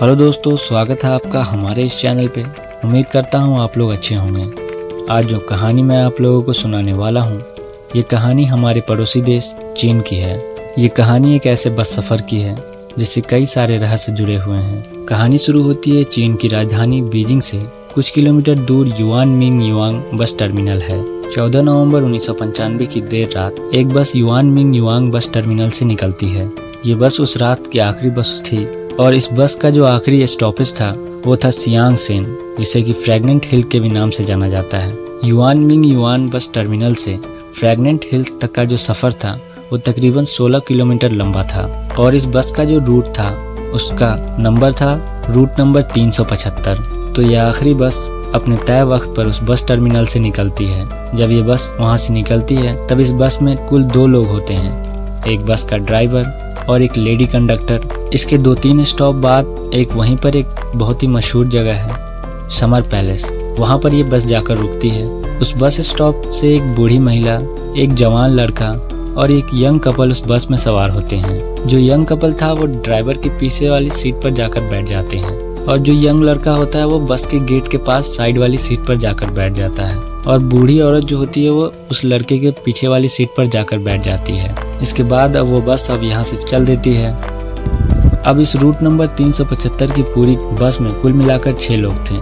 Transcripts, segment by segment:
Hello दोस्तों, स्वागत है आपका हमारे इस चैनल पे। उम्मीद करता हूँ आप लोग अच्छे होंगे। आज जो कहानी मैं आप लोगों को सुनाने वाला हूँ, ये कहानी हमारे पड़ोसी देश चीन की है। ये कहानी एक ऐसे बस सफ़र की है जिससे कई सारे रहस्य जुड़े हुए हैं। कहानी शुरू होती है चीन की राजधानी बीजिंग से कुछ किलोमीटर दूर युआन मिंग युआंग बस टर्मिनल है। 14 नवंबर 1995 की देर रात एक बस युआन मिंग युआंग बस टर्मिनल से निकलती है। ये बस उस रात की आखिरी बस थी और इस बस का जो आखिरी स्टॉपेज था वो था सियांग सेन, जिसे कि फ्रैगनेंट हिल के भी नाम से जाना जाता है। Yuan Ming yuan bus terminal से फ्रैगनेंट हिल्स तक का जो सफ़र था वो तकरीबन 16 किलोमीटर लंबा था और इस बस का जो रूट था उसका नंबर था रूट नंबर 375। तो यह आखिरी बस अपने तय वक्त पर उस बस टर्मिनल से निकलती है। जब ये बस वहाँ से निकलती है तब इस बस में कुल 2 लोग होते हैं, एक बस का ड्राइवर और एक लेडी कंडक्टर। इसके 2-3 स्टॉप बाद एक वहीं पर एक बहुत ही मशहूर जगह है समर पैलेस, वहाँ पर ये बस जाकर रुकती है। उस बस स्टॉप से एक बूढ़ी महिला, एक जवान लड़का और एक यंग कपल उस बस में सवार होते हैं। जो यंग कपल था वो ड्राइवर के पीछे वाली सीट पर जाकर बैठ जाते हैं और जो यंग लड़का होता है वो बस के गेट के पास साइड वाली सीट पर जाकर बैठ जाता है और बूढ़ी औरत जो होती है वो उस लड़के के पीछे वाली सीट पर जाकर बैठ जाती है। इसके बाद अब वो बस यहाँ से चल देती है। अब इस रूट नंबर 375 की पूरी बस में कुल मिलाकर 6 लोग थे,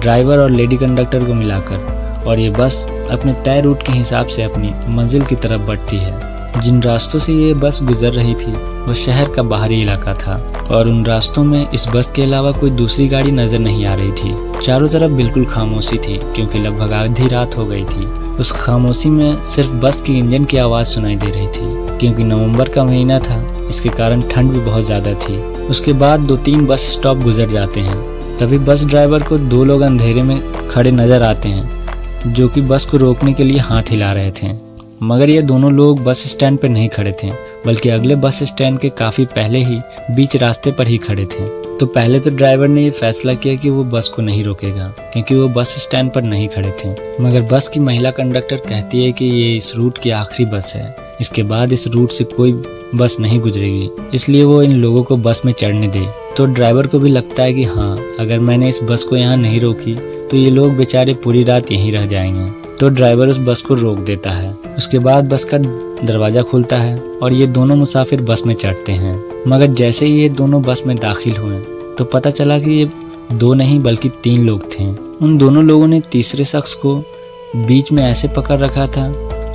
ड्राइवर और लेडी कंडक्टर को मिलाकर, और ये बस अपने तय रूट के हिसाब से अपनी मंजिल की तरफ बढ़ती है। जिन रास्तों से ये बस गुजर रही थी वो शहर का बाहरी इलाका था और उन रास्तों में इस बस के अलावा कोई दूसरी गाड़ी नजर नहीं आ रही थी। चारों तरफ बिल्कुल खामोशी थी क्योंकि लगभग आधी रात हो गई थी। उस खामोशी में सिर्फ बस की इंजन की आवाज़ सुनाई दे रही थी क्योंकि नवंबर का महीना था, इसके कारण ठंड भी बहुत ज़्यादा थी। उसके बाद 2-3 बस स्टॉप गुजर जाते हैं। तभी बस ड्राइवर को 2 लोग अंधेरे में खड़े नजर आते हैं जो कि बस को रोकने के लिए हाथ हिला रहे थे, मगर ये दोनों लोग बस स्टैंड पर नहीं खड़े थे बल्कि अगले बस स्टैंड के काफ़ी पहले ही बीच रास्ते पर ही खड़े थे। तो पहले तो ड्राइवर ने ये फैसला किया कि वो बस को नहीं रोकेगा क्योंकि वो बस स्टैंड पर नहीं खड़े थे, मगर बस की महिला कंडक्टर कहती है कि ये इस रूट की आखिरी बस है, इसके बाद इस रूट से कोई बस नहीं गुजरेगी, इसलिए वो इन लोगों को बस में चढ़ने दे। तो ड्राइवर को भी लगता है कि हाँ, अगर मैंने इस बस को यहाँ नहीं रोकी तो ये लोग बेचारे पूरी रात यहीं रह जाएंगे। तो ड्राइवर उस बस को रोक देता है। उसके बाद बस का दरवाजा खुलता है और ये दोनों मुसाफिर बस में चढ़ते हैं। मगर जैसे ही ये दोनों बस में दाखिल हुए तो पता चला कि ये 2 नहीं बल्कि 3 लोग थे। उन दोनों लोगों ने तीसरे शख्स को बीच में ऐसे पकड़ रखा था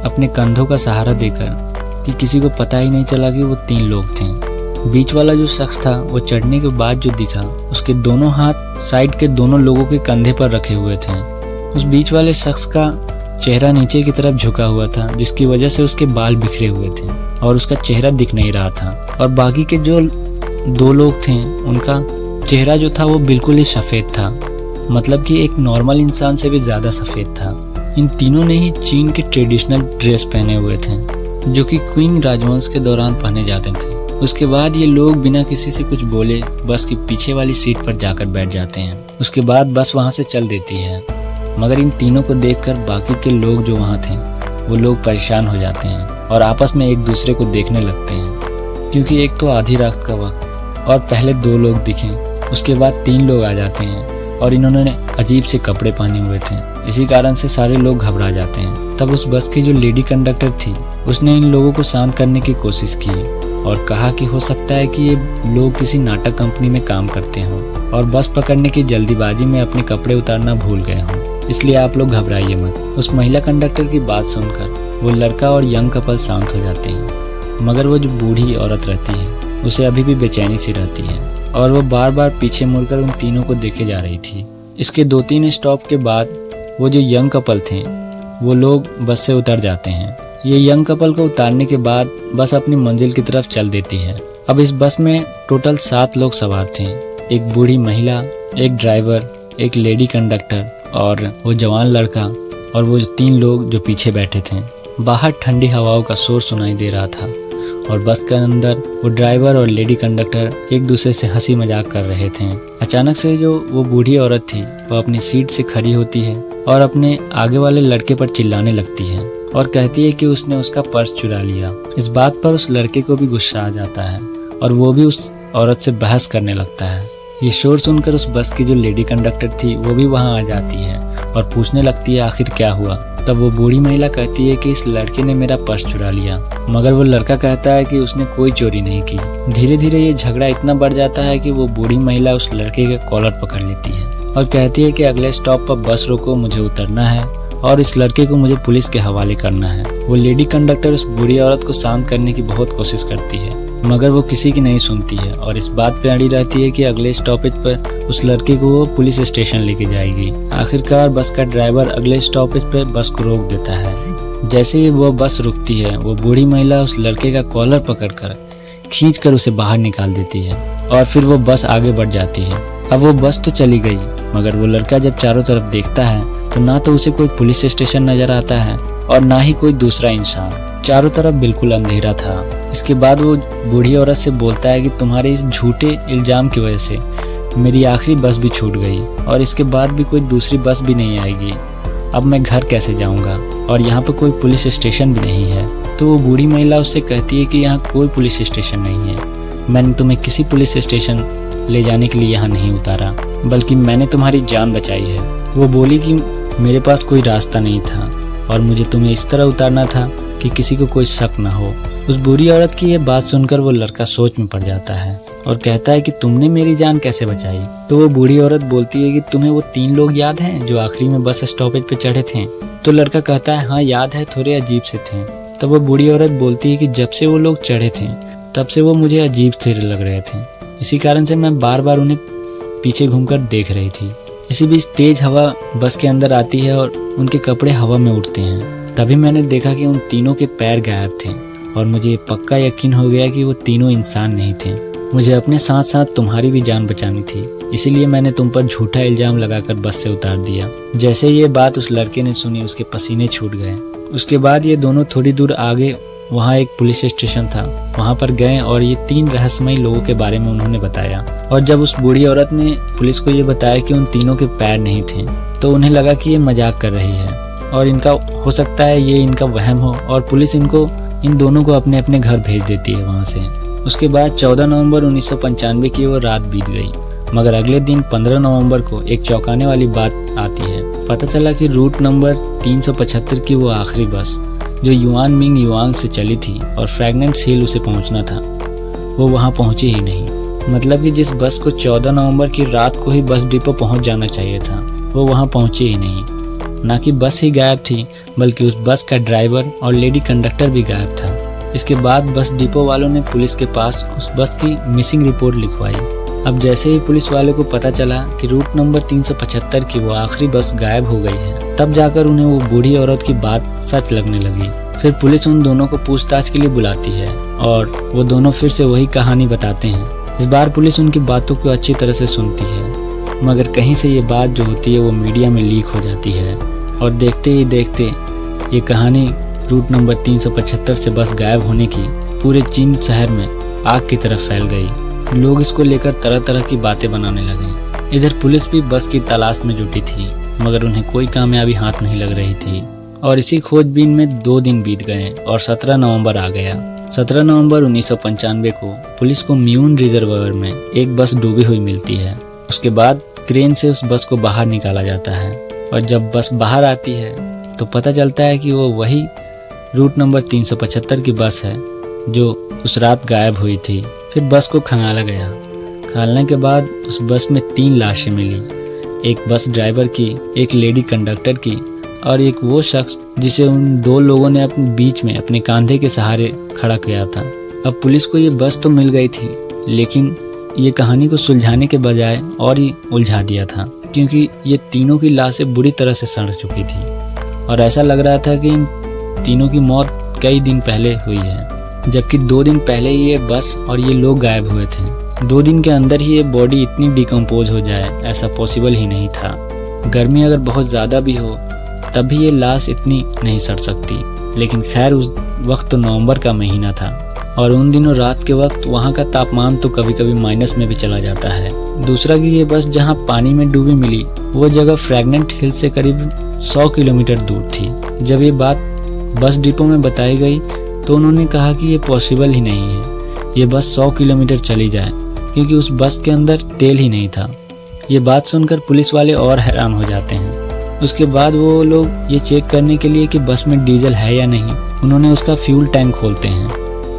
अपने कंधों का सहारा देकर कि किसी को पता ही नहीं चला कि वो 3 लोग थे। बीच वाला जो शख्स था वो चढ़ने के बाद जो दिखा, उसके दोनों हाथ साइड के दोनों लोगों के कंधे पर रखे हुए थे। उस बीच वाले शख्स का चेहरा नीचे की तरफ झुका हुआ था जिसकी वजह से उसके बाल बिखरे हुए थे और उसका चेहरा दिख नहीं रहा था। और बाकी के जो 2 लोग थे उनका चेहरा जो था वो बिल्कुल ही सफ़ेद था, मतलब कि एक नॉर्मल इंसान से भी ज़्यादा सफ़ेद था। इन तीनों ने ही चीन के ट्रेडिशनल ड्रेस पहने हुए थे जो कि क्विंग राजवंश के दौरान पहने जाते थे। उसके बाद ये लोग बिना किसी से कुछ बोले बस की पीछे वाली सीट पर जाकर बैठ जाते हैं। उसके बाद बस वहाँ से चल देती है, मगर इन तीनों को देखकर बाकी के लोग जो वहाँ थे वो लोग परेशान हो जाते हैं और आपस में एक दूसरे को देखने लगते हैं क्योंकि एक तो आधी रात का वक्त और पहले 2 लोग दिखे, उसके बाद 3 लोग आ जाते हैं और इन्होंने अजीब से कपड़े पहने हुए थे। इसी कारण से सारे लोग घबरा जाते हैं। तब उस बस की जो लेडी कंडक्टर थी उसने इन लोगों को शांत करने की कोशिश की और कहा कि हो सकता है कि ये लोग किसी नाटक कंपनी में काम करते हों और बस पकड़ने की जल्दीबाजी में अपने कपड़े उतारना भूल गए हों, इसलिए आप लोग घबराइए मत। उस महिला कंडक्टर की बात सुनकर वो लड़का और यंग कपल शांत हो जाते हैं, मगर वो जो बूढ़ी औरत रहती है उसे अभी भी बेचैनी सी रहती है और वो बार बार पीछे मुड़कर उन तीनों को देखे जा रही थी। इसके 2-3 स्टॉप के बाद वो जो यंग कपल थे वो लोग बस से उतर जाते हैं। ये यंग कपल को उतारने के बाद बस अपनी मंजिल की तरफ चल देती है। अब इस बस में टोटल 7 लोग सवार थे, एक बूढ़ी महिला, एक ड्राइवर, एक लेडी कंडक्टर और वो जवान लड़का और वो 3 लोग जो पीछे बैठे थे। बाहर ठंडी हवाओं का शोर सुनाई दे रहा था और बस के अंदर वो ड्राइवर और लेडी कंडक्टर एक दूसरे से हंसी मजाक कर रहे थे। अचानक से जो वो बूढ़ी औरत थी वो अपनी सीट से खड़ी होती है और अपने आगे वाले लड़के पर चिल्लाने लगती है और कहती है कि उसने उसका पर्स चुरा लिया। इस बात पर उस लड़के को भी गुस्सा आ जाता है और वो भी उस औरत से बहस करने लगता है। ये शोर सुनकर उस बस की जो लेडी कंडक्टर थी वो भी वहाँ आ जाती है और पूछने लगती है आखिर क्या हुआ। तब वो बूढ़ी महिला कहती है कि इस लड़के ने मेरा पर्स चुरा लिया, मगर वो लड़का कहता है कि उसने कोई चोरी नहीं की। धीरे धीरे ये झगड़ा इतना बढ़ जाता है कि वो बूढ़ी महिला उस लड़के का कॉलर पकड़ लेती है और कहती है कि अगले स्टॉप पर बस रोको, मुझे उतरना है और इस लड़के को मुझे पुलिस के हवाले करना है। वो लेडी कंडक्टर उस बूढ़ी औरत को शांत करने की बहुत कोशिश करती है, मगर वो किसी की नहीं सुनती है और इस बात पे अड़ी रहती है कि अगले स्टॉपेज पर उस लड़के को वो पुलिस स्टेशन लेके जाएगी। आखिरकार बस का ड्राइवर अगले स्टॉपेज पर बस को रोक देता है। जैसे ही वो बस रुकती है, वो बूढ़ी महिला उस लड़के का कॉलर पकड़कर खींचकर उसे बाहर निकाल देती है और फिर वो बस आगे बढ़ जाती है। अब वो बस तो चली गई, मगर वो लड़का जब चारों तरफ देखता है तो ना तो उसे कोई पुलिस स्टेशन नजर आता है और ना ही कोई दूसरा इंसान। चारों तरफ बिल्कुल अंधेरा था। इसके बाद वो बूढ़ी औरत से बोलता है कि तुम्हारे इस झूठे इल्जाम की वजह से मेरी आखिरी बस भी छूट गई और इसके बाद भी कोई दूसरी बस भी नहीं आएगी। अब मैं घर कैसे जाऊंगा और यहाँ पर कोई पुलिस स्टेशन भी नहीं है। तो वो बूढ़ी महिला उससे कहती है कि यहाँ कोई पुलिस स्टेशन नहीं है, मैंने तुम्हें किसी पुलिस स्टेशन ले जाने के लिए यहाँ नहीं उतारा, बल्कि मैंने तुम्हारी जान बचाई है। वो बोली कि मेरे पास कोई रास्ता नहीं था और मुझे तुम्हें इस तरह उतारना था कि किसी को कोई शक न हो। उस बूढ़ी औरत की ये बात सुनकर वो लड़का सोच में पड़ जाता है और कहता है कि तुमने मेरी जान कैसे बचाई। तो वो बूढ़ी औरत बोलती है कि तुम्हें वो 3 लोग याद हैं जो आखिरी में बस स्टॉपेज पे चढ़े थे। तो लड़का कहता है हाँ याद है, थोड़े अजीब से थे। तब वो बूढ़ी औरत बोलती है कि जब से वो लोग चढ़े थे तब से वो मुझे अजीब से लग रहे थे, इसी कारण से मैं बार बार उन्हें पीछे घूमकर देख रही थी। इसी बीच तेज हवा बस के अंदर आती है और उनके कपड़े हवा में उड़ते हैं। तभी मैंने देखा कि उन तीनों के पैर गायब थे और मुझे पक्का यकीन हो गया कि वो तीनों इंसान नहीं थे। मुझे अपने साथ साथ तुम्हारी भी जान बचानी थी, इसीलिए मैंने तुम पर झूठा इल्जाम लगाकर बस से उतार दिया। जैसे ये बात उस लड़के ने सुनी, उसके पसीने छूट गए। उसके बाद ये दोनों थोड़ी दूर आगे वहाँ एक पुलिस स्टेशन था, वहाँ पर गए और ये 3 रहस्यमयी लोगों के बारे में उन्होंने बताया। और जब उस बूढ़ी औरत ने पुलिस को ये बताया कि उन तीनों के पैर नहीं थे, तो उन्हें लगा कि ये मजाक कर रही है और इनका हो सकता है ये इनका वहम हो और पुलिस इन दोनों को अपने अपने घर भेज देती है वहाँ से। उसके बाद 14 नवंबर 1995 की वो रात बीत गई, मगर अगले दिन 15 नवंबर को एक चौंकाने वाली बात आती है। पता चला कि रूट नंबर 375 की वो आखिरी बस जो युआन मिंग युआंग से चली थी और फ्रैगनेंट्स हिल उसे पहुंचना था, वो वहां पहुंची ही नहीं। मतलब कि जिस बस को 14 नवंबर की रात को ही बस डिपो पहुंच जाना चाहिए था, वो वहां पहुंची ही नहीं। ना कि बस ही गायब थी, बल्कि उस बस का ड्राइवर और लेडी कंडक्टर भी गायब था। इसके बाद बस डिपो वालों ने पुलिस के पास उस बस की मिसिंग रिपोर्ट लिखवाई। अब जैसे ही पुलिस वाले को पता चला कि रूट नंबर 375 की वो आखिरी बस गायब हो गई है, तब जाकर उन्हें वो बूढ़ी औरत की बात सच लगने लगी। फिर पुलिस उन दोनों को पूछताछ के लिए बुलाती है और वो दोनों फिर से वही कहानी बताते हैं। इस बार पुलिस उनकी बातों को अच्छी तरह से सुनती है, मगर कहीं से ये बात जो होती है वो मीडिया में लीक हो जाती है और देखते ही देखते ये कहानी रूट नंबर 375 से बस गायब होने की पूरे चीन शहर में आग की तरफ फैल गई। लोग इसको लेकर तरह तरह की बातें बनाने लगे। इधर पुलिस भी बस की तलाश में जुटी थी, मगर उन्हें कोई कामयाबी हाथ नहीं लग रही थी और इसी खोजबीन में 2 दिन बीत गए और 17 नवंबर आ गया। 17 नवंबर 1995 को पुलिस को म्यून रिजर्वायर में एक बस डूबी हुई मिलती है। उसके बाद क्रेन से उस बस को बाहर निकाला जाता है और जब बस बाहर आती है तो पता चलता है कि वो वही रूट नंबर 375 की बस है जो उस रात गायब हुई थी। फिर बस को खंगाला गया। खंगालने के बाद उस बस में 3 लाशें मिली, एक बस ड्राइवर की, एक लेडी कंडक्टर की और एक वो शख्स जिसे उन 2 लोगों ने अपने बीच में अपने कंधे के सहारे खड़ा किया था। अब पुलिस को ये बस तो मिल गई थी, लेकिन ये कहानी को सुलझाने के बजाय और ही उलझा दिया था, क्योंकि ये तीनों की लाशें बुरी तरह से सड़ चुकी थी और ऐसा लग रहा था कि इन तीनों की मौत कई दिन पहले हुई है, जबकि 2 दिन पहले ही ये बस और ये लोग गायब हुए थे। 2 दिन के अंदर ही ये बॉडी इतनी डिकम्पोज हो जाए, ऐसा पॉसिबल ही नहीं था। गर्मी अगर बहुत ज़्यादा भी हो तब भी ये लाश इतनी नहीं सड़ सकती। लेकिन खैर उस वक्त तो नवंबर का महीना था और उन दिनों रात के वक्त वहाँ का तापमान तो कभी कभी माइनस में भी चला जाता है। दूसरा कि ये बस जहाँ पानी में डूबी मिली वो जगह फ्रैगनेंट हिल से करीब 100 किलोमीटर दूर थी। जब ये बात बस डिपो में बताई गई तो उन्होंने कहा कि ये पॉसिबल ही नहीं है, ये बस 100 किलोमीटर चली जाए, क्योंकि उस बस के अंदर तेल ही नहीं था। ये बात सुनकर पुलिस वाले और हैरान हो जाते हैं। उसके बाद वो लोग ये चेक करने के लिए कि बस में डीजल है या नहीं, उन्होंने उसका फ्यूल टैंक खोलते हैं।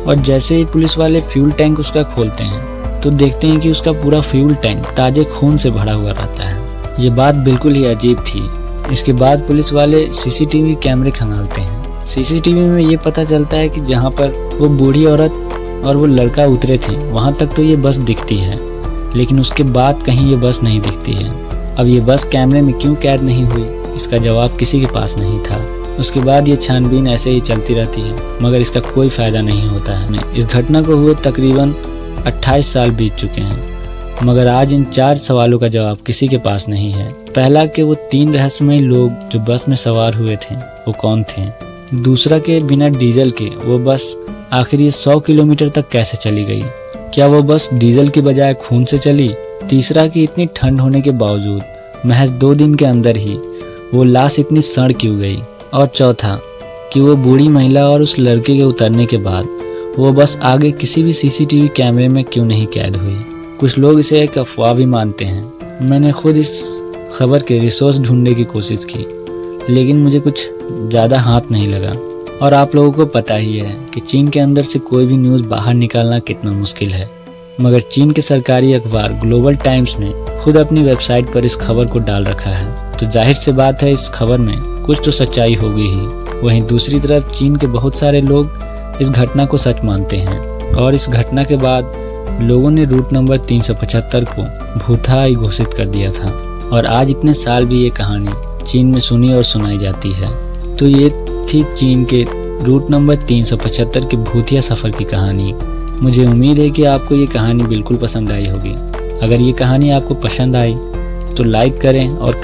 और जैसे ही पुलिस वाले फ्यूल टैंक उसका खोलते हैं तो देखते हैं कि उसका पूरा फ्यूल टैंक ताजे खून से भरा हुआ रहता है। ये बात बिल्कुल ही अजीब थी। इसके बाद पुलिस वाले सीसीटीवी कैमरे खंगालते हैं। सीसीटीवी में ये पता चलता है कि जहाँ पर वो बूढ़ी औरत और वो लड़का उतरे थे वहाँ तक तो ये बस दिखती है, लेकिन उसके बाद कहीं ये बस नहीं दिखती है। अब ये बस कैमरे में क्यों कैद नहीं हुई, इसका जवाब किसी के पास नहीं था। उसके बाद ये छानबीन ऐसे ही चलती रहती है, मगर इसका कोई फ़ायदा नहीं होता है। इस घटना को हुए तकरीबन 28 साल बीत चुके हैं, मगर आज इन 4 सवालों का जवाब किसी के पास नहीं है। पहला कि वो 3 रहस्यमयी लोग जो बस में सवार हुए थे वो कौन थे। दूसरा कि बिना डीजल के वो बस आखिर ये 100 किलोमीटर तक कैसे चली गई। क्या वो बस डीजल की बजाय खून से चली। तीसरा कि इतनी ठंड होने के बावजूद महज 2 दिन के अंदर ही वो लाश इतनी सड़ क्यों गई। और चौथा कि वो बूढ़ी महिला और उस लड़के के उतरने के बाद वो बस आगे किसी भी सीसीटीवी कैमरे में क्यों नहीं कैद हुई। कुछ लोग इसे एक अफवाह भी मानते हैं। मैंने खुद इस खबर के रिसोर्स ढूंढने की कोशिश की, लेकिन मुझे कुछ ज़्यादा हाथ नहीं लगा। और आप लोगों को पता ही है कि चीन के अंदर से कोई भी न्यूज़ बाहर निकालना कितना मुश्किल है, मगर चीन के सरकारी अखबार ग्लोबल टाइम्स ने खुद अपनी वेबसाइट पर इस खबर को डाल रखा है, तो जाहिर सी बात है इस खबर में कुछ तो सच्चाई होगी ही। वहीं दूसरी तरफ चीन के बहुत सारे लोग इस घटना को सच मानते हैं और इस घटना के बाद लोगों ने रूट नंबर 375 को भूताई घोषित कर दिया था। और आज इतने साल भी ये कहानी चीन में सुनी और सुनाई जाती है। तो ये थी चीन के रूट नंबर 375 के भूतिया सफ़र की कहानी। मुझे उम्मीद है कि आपको ये कहानी बिल्कुल पसंद आई होगी। अगर ये कहानी आपको पसंद आई तो लाइक करें और